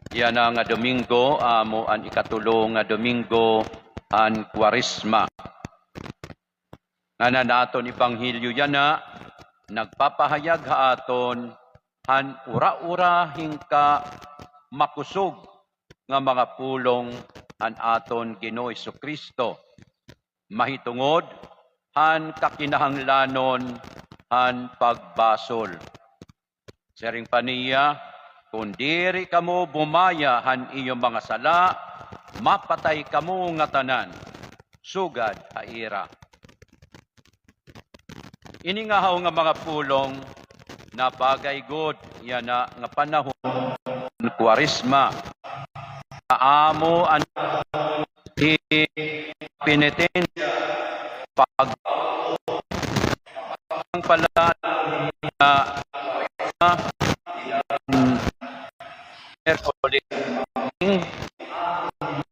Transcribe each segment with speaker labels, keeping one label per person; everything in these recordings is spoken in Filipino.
Speaker 1: Yan nga Domingo, amo an ikatulong nga Domingo an Kwaresma. Nga naton Ibanghilyo yan na nagpapahayag haaton han ura-ura hingka makusog nga mga pulong han aton Ginoo Jesucristo. Mahitungod han kakinahanglanon han pagbasol. Sering paniya, kung diri kamo bumaya han iyong mga sala, mapatay kamo nga tanan, sugad haira. Ini nga nga mga pulong na bagay god yan na nga panahon ng Kwaresma. Amo ang pinitin pag ang pala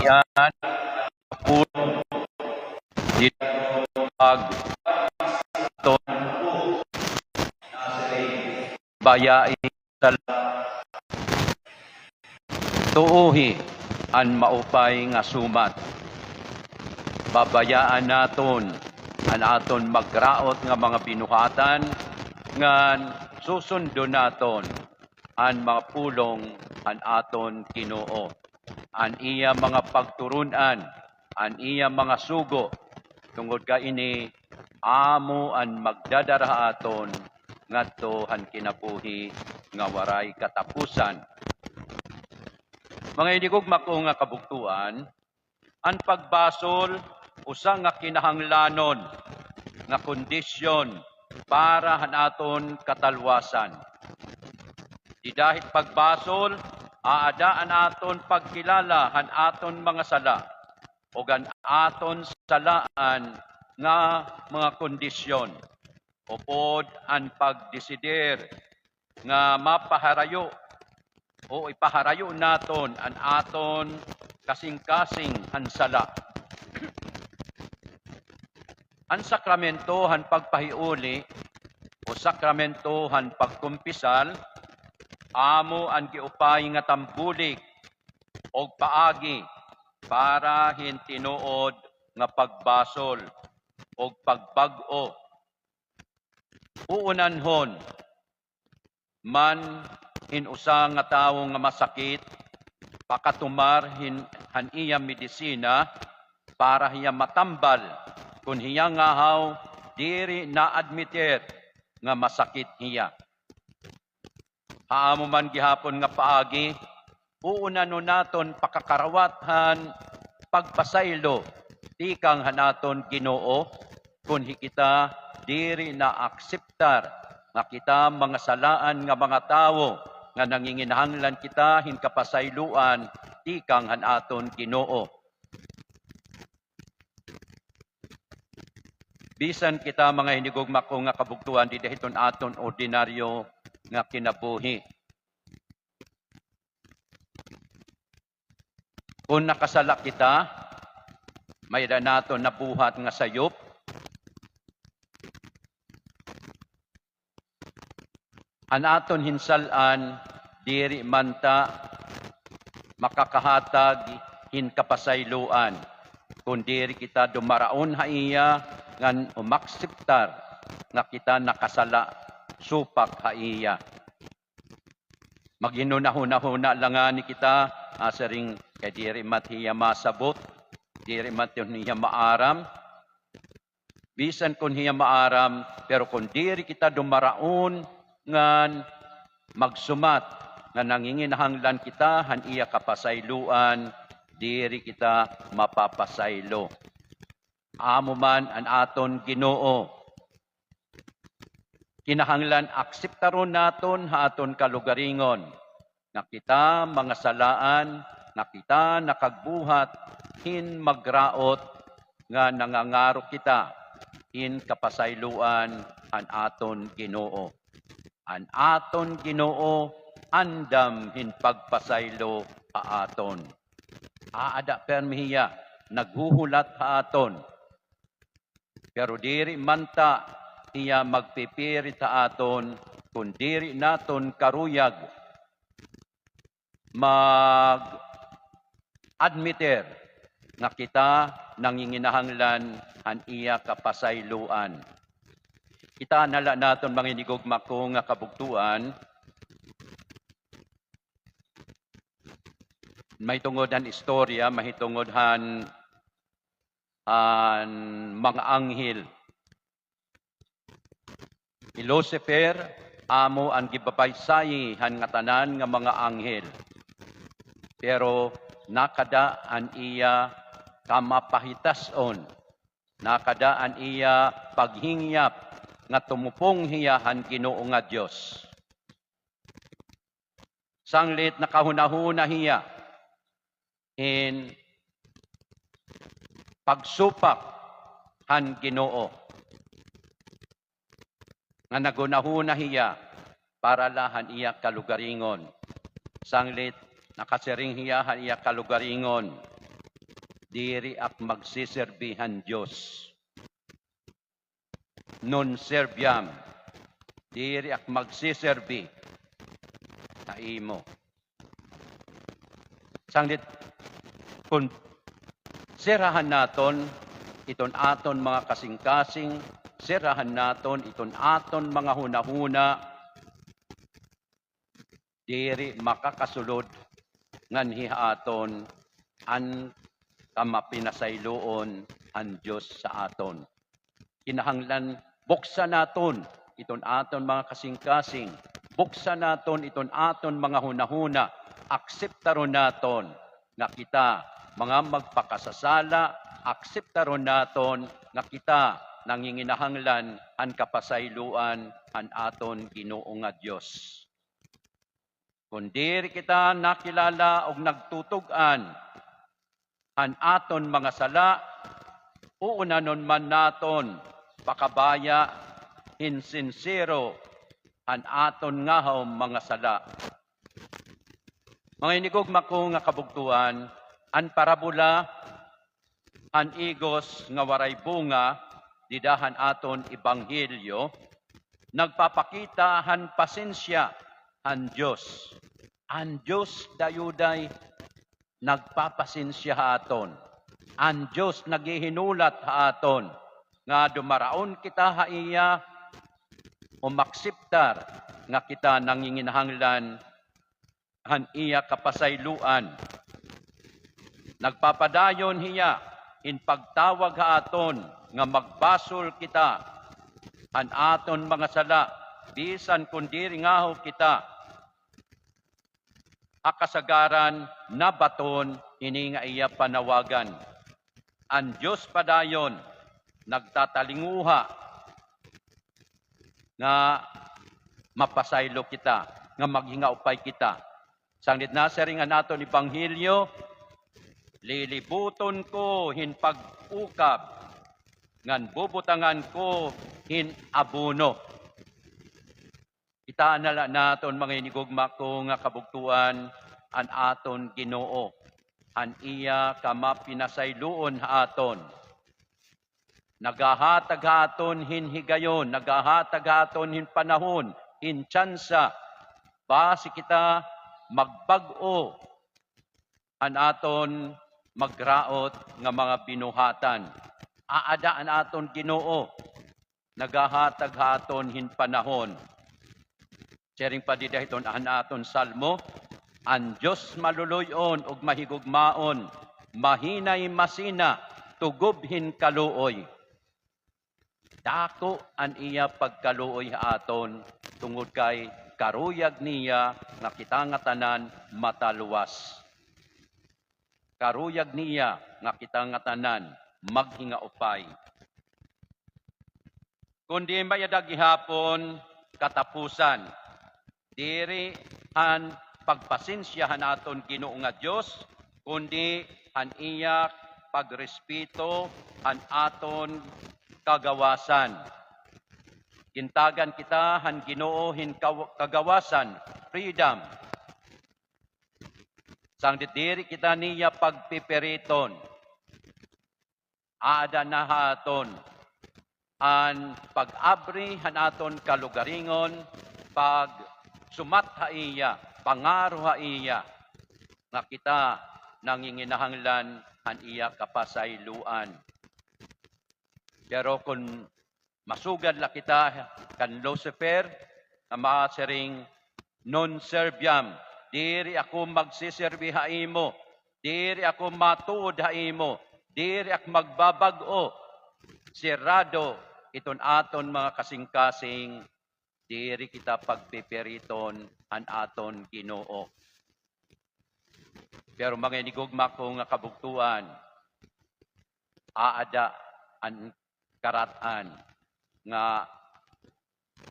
Speaker 1: yan pulong dito pag bayai sa tuuhi an maupay nga sumat. Babayaan naton an aton magraot nga mga binuhatan ngan susundo naton an mga pulong an aton Ginoo. An iya mga pagturunan, an iya mga sugo, tungod ka ini amo an magdadara aton ngadto han kinabuhi nga waray katapusan. Mga idigog mako nga kabuktuan, ang pagbasol usa nga kinahanglanon nga kondisyon para han aton katalwasan. Di dahil pagbasol, aadaan aton pagkilala han aton mga sala o gan aton salaan nga mga kondisyon. Upod ang pagdesider nga mapaharayo o ipaharayo naton ang aton kasing-kasing hansala. Ang sakramento han pagpahiuli o sakramento han pagkumpisal amo ang giupay nga tambulig o paagi para hintinuod nga pagbasol o pagbag-o. Uunanhon man hinusa nga tawo nga masakit pakatumar han iya medisina para hiya matambal kun hiya nga haw diri na admitir nga masakit hiya. Haamo man gihapon nga paagi, uunanon naton pakakarawat han pagpasaylo tikang hanaton Ginoo kun hikita diri na akseptar nga kita mga salaan nga mga tawo nga nanginginahanglan kita hinkapasayloan tikang hanaton Ginoo. Bisan kita mga hinigugma ko nga kabugtuan di dahiton aton ordinaryo nga kinabuhi. Kung nakasala kita, may naton nabuhat nga sayop, an aton hinsalan diri manta makakahatag hinkapasayloan kun diri kita dumaraon haiya ngan umakseptar nga kita nakasala supak haiya. Maghinunahuna-huna lang ni kita asaring kay diri mat hiya masabot, diri mat hiya maaram. Bisan kun hiya maaram, pero kun diri kita dumaraon ngan magsumat nga nanginginahanglan kita han iya kapasayloan, diri kita mapapasaylo. Amo man an aton Ginoo. Kinahanglan akseptaron naton ha aton kalugaringon nga kita mga salaan nga kita nakagbuhat hin magraot nga nangangaro kita hin kapasayloan an aton Ginoo. An aton Ginoo andam hin pagpasaylo ha aton. Aada permihiya naghuhulat ha aton. Pero diri manta iya magpipirit sa aton kung diri naton karuyag admiter nga kita nanginginahanglan han iya kapasayloan. Kita nala naton mga inigugma ko nga kabugtuan, mahitungod han istorya, mahitungod han mga anghel. Si Lucifer, amo ang gibabaysayi han nga tanan nga mga anghel. Pero nakadaan iya kamapahitason, nakadaan iya paghingyap nga tumupong hiya han Ginoo nga Dios. Sanglit nakahunahuna hiya in pagsupak han Ginoo. Nga nagunahuna hiya para lahan iya kalugaringon. Sanglit nakasiring hiya han iya kalugaringon. Diri ak magsiserbihan Diyos. Non serviam. Diri ak magsiserbi sa imo. Sanglit kung sirahan naton iton aton mga kasing-kasing, sirahan naton iton aton mga hunahuna, diri makakasulod nganhi aton an kamapinasayloon ang Diyos sa aton. Kinahanglan buksan naton iton aton mga kasing-kasing, buksan naton iton aton mga hunahuna, akseptaron naton nga kita mga magpakasasala, akseptaron naton nga kita nanginginahanglan ang kapasayloan ang aton Ginoo nga Dios. Kung diri kita nakilala o nagtutugan ang aton mga sala, uunanon man naton pakabaya insinsero ang aton ngahom mga sala. Mga inigugma ko nga kabugtuan, ang parabola, ang igos nga waray bunga, didahan aton ibanghilyo, nagpapakita han pasensya ang Diyos. Ang Diyos dayuday nagpapasensya aton. Ang Diyos naghihinulat aton nga dumaraon kita haiya o maksiptar nga kita nanginginahanglan han iya kapasayloan. Nagpapadayon hiya in pagtawag aton nga magbasol kita han aton mga sala bisan kun diri ngaho kita akasagaran na baton ini nga iya panawagan. Ang Diyos padayon nagtatalinguha nga mapasaylo kita, nga maghingaupay kita. Sanglit na sa ringan naton ibanghilyo, lilibuton ko hin pag-ukab, ngan bubutangan ko hin abuno. Itanala naton mga inigugma ko nga kabugtuan an aton Ginoo, an iya kamapinasayloon aton. Nagahatag aton hin higayon, nagahatag aton hin panahon, hin tsansa, basi kita magbag-o an aton magraot nga mga binuhatan. Aadaan aton Ginoo, nagahatag aton hin panahon. Sering padidahiton an aton salmo, ang Diyos maluluyon ug mahigugmaon, mahinay masina, tugubhin kaluoy. Dako an iya pagkaluoy aton, tungod kay karuyag niya nga kita nga tanan mataluwas. Karuyag niya nga kita nga tanan maghingaupay. Kundi mayadag gihapon katapusan, diri han pagpasensyahan aton Ginoo nga Dios, kundi han iya pagrespeto han aton kagawasan. Gintagan kita han Ginoo hin kagawasan, freedom. Sangdit diri kita niya pagpiperiton. Aada na haton an pag-abri han aton kalugaringon, pag sumat ha iya, pangaro ha iya, nga kita nanginginahanglan an iya kapasayloan. Pero kung masugad la kita kan Lucifer, nga maasiring non serviam, diri ako magsiserbi ha imo, diri ako matuod ha imo, diri ako magbabag-o, sirado iton aton mga kasing-kasing, diri kita pagpiperiton an aton Ginoo. Pero mga inigugma ko nga kabugtuan, aada an karatan nga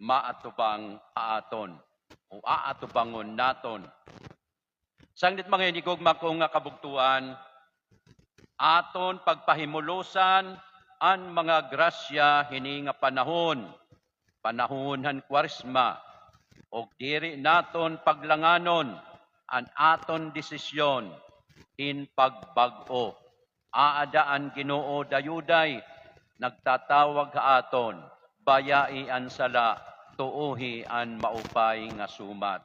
Speaker 1: maatubang aaton o aatubangon naton. Sanglit mga inigugma ko nga kabugtuan, aton pagpahimulusan an mga grasya hini nga panahon, panahonhan Kwaresma, o diri naton paglanganon an aton desisyon in pagbag-o. Aadaan Ginoo dayuday, nagtatawag ka aton, bayai an sala, tuuhi an maupay nga sumat.